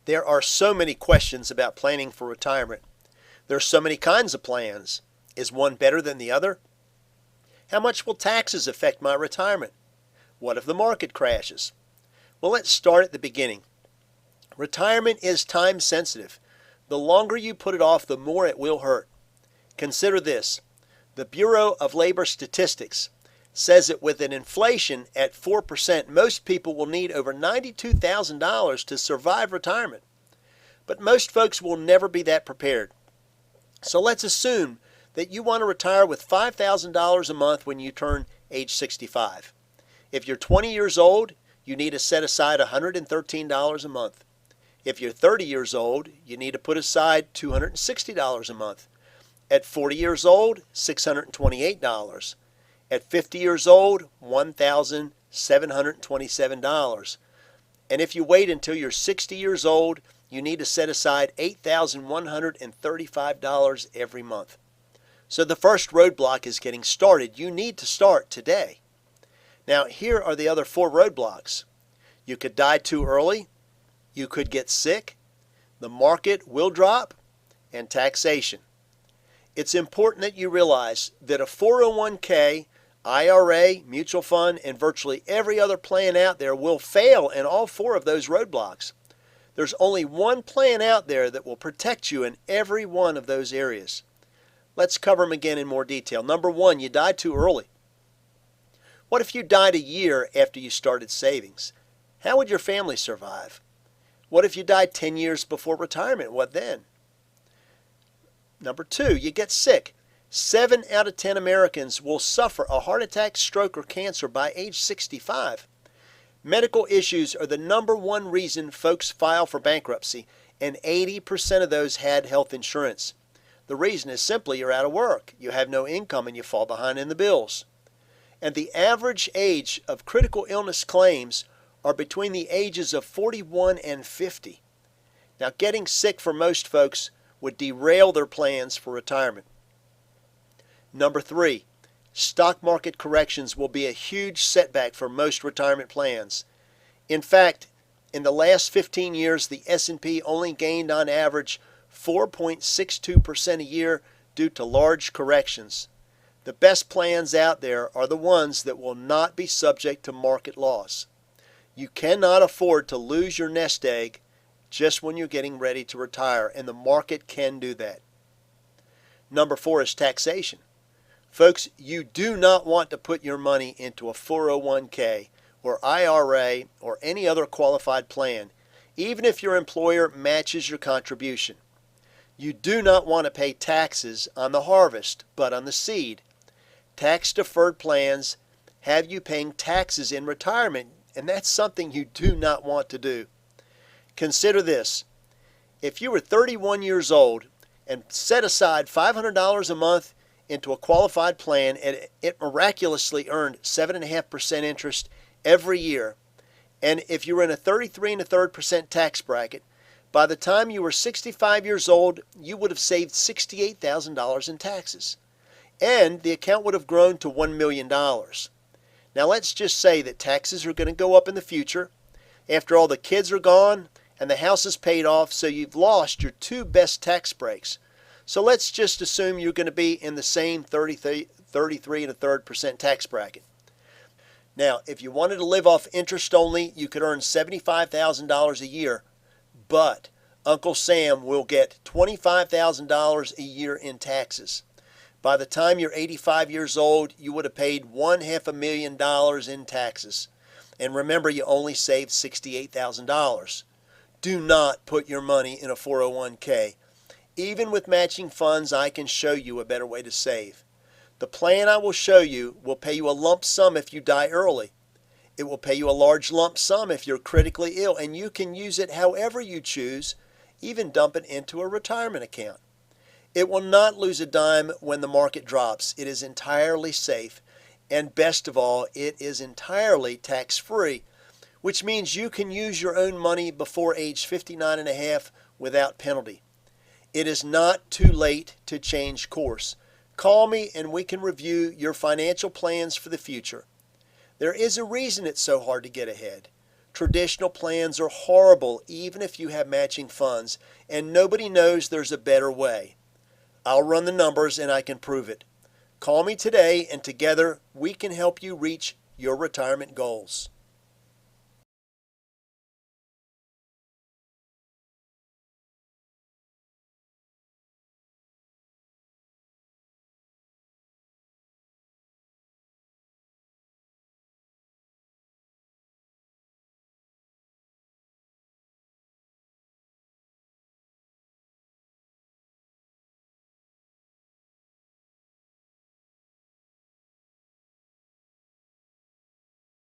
There are so many questions about planning for retirement. There are so many kinds of plans. Is one better than the other? How much will taxes affect my retirement? What if the market crashes? Well, let's start at the beginning. Retirement is time sensitive. The longer you put it off, the more it will hurt. Consider this. The Bureau of Labor Statistics says that with an inflation at 4%, most people will need over $92,000 to survive retirement. But most folks will never be that prepared. So let's assume that you want to retire with $5,000 a month when you turn age 65. If you're 20 years old, you need to set aside $113 a month. If you're 30 years old, you need to put aside $260 a month. At 40 years old, $628. At 50 years old, $1,727. And if you wait until you're 60 years old, you need to set aside $8,135 every month. So the first roadblock is getting started. You need to start today. Now, here are the other 4 roadblocks. You could die too early. You could get sick. The market will drop. And taxation. It's important that you realize that a 401k, IRA, mutual fund, and virtually every other plan out there will fail in all 4 of those roadblocks. There's only one plan out there that will protect you in every one of those areas. Let's cover them again in more detail. Number 1, you died too early. What if you died a year after you started savings? How would your family survive? What if you died 10 years before retirement? What then? Number 2, you get sick. 7 out of 10 Americans will suffer a heart attack, stroke, or cancer by age 65. Medical issues are the number 1 reason folks file for bankruptcy, and 80% of those had health insurance. The reason is simply you're out of work, you have no income, and you fall behind in the bills. And the average age of critical illness claims are between the ages of 41 and 50. Now, getting sick for most folks would derail their plans for retirement. Number 3, stock market corrections will be a huge setback for most retirement plans. In fact, in the last 15 years, the S&P only gained on average 4.62% a year due to large corrections. The best plans out there are the ones that will not be subject to market loss. You cannot afford to lose your nest egg just when you're getting ready to retire, and the market can do that. Number 4 is taxation. Folks, you do not want to put your money into a 401k or IRA or any other qualified plan, even if your employer matches your contribution. You do not want to pay taxes on the harvest, but on the seed. Tax-deferred plans have you paying taxes in retirement, and that's something you do not want to do. Consider this. If you were 31 years old and set aside $500 a month into a qualified plan and it miraculously earned 7.5% interest every year, and if you were in a 33 1/3% tax bracket, by the time you were 65 years old, you would have saved $68,000 in taxes. And the account would have grown to $1 million. Now let's just say that taxes are going to go up in the future. After all, the kids are gone and the house is paid off, so you've lost your 2 best tax breaks. So let's just assume you're going to be in the same 33 1/3% tax bracket. Now, if you wanted to live off interest only, you could earn $75,000 a year, but Uncle Sam will get $25,000 a year in taxes. By the time you're 85 years old, you would have paid $500,000 in taxes. And remember, you only saved $68,000. Do not put your money in a 401k. Even with matching funds, I can show you a better way to save. The plan I will show you will pay you a lump sum if you die early. It will pay you a large lump sum if you're critically ill, and you can use it however you choose, even dump it into a retirement account. It will not lose a dime when the market drops. It is entirely safe, and best of all, it is entirely tax-free, which means you can use your own money before age 59 and a half without penalty. It is not too late to change course. Call me and we can review your financial plans for the future. There is a reason it's so hard to get ahead. Traditional plans are horrible even if you have matching funds, and nobody knows there's a better way. I'll run the numbers and I can prove it. Call me today and together we can help you reach your retirement goals.